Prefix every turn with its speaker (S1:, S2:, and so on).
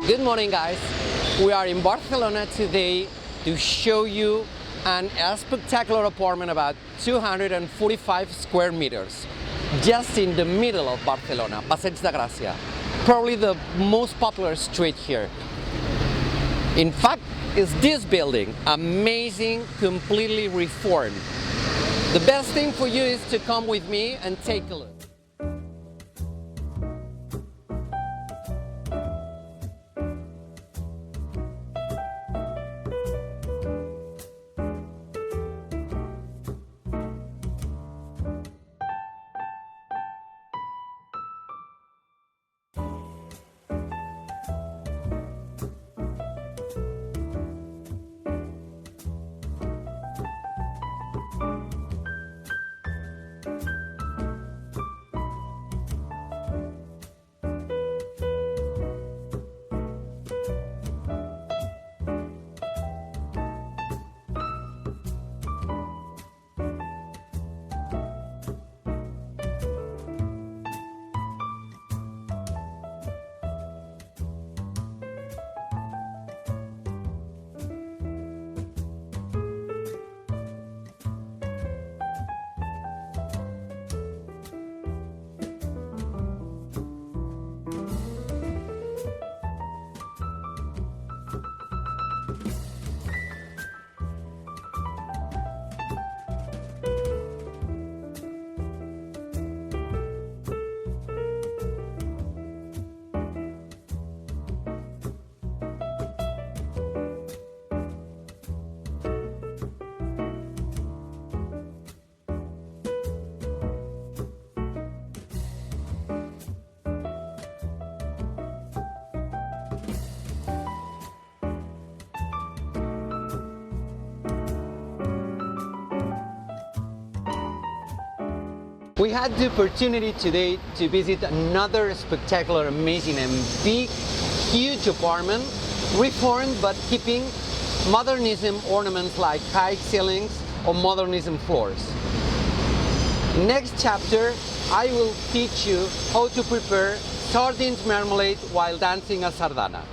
S1: Good morning, guys. We are in Barcelona today to show you a spectacular apartment about 245 square meters, just in the middle of Barcelona, Passeig de Gràcia, probably the most popular street here. In fact, it's this building, amazing, completely reformed. The best thing for you is to come with me and take a look. We had the opportunity today to visit another spectacular, amazing and big, huge apartment, reformed but keeping modernism ornaments like high ceilings or modernism floors. Next chapter, I will teach you how to prepare sardines marmalade while dancing a sardana.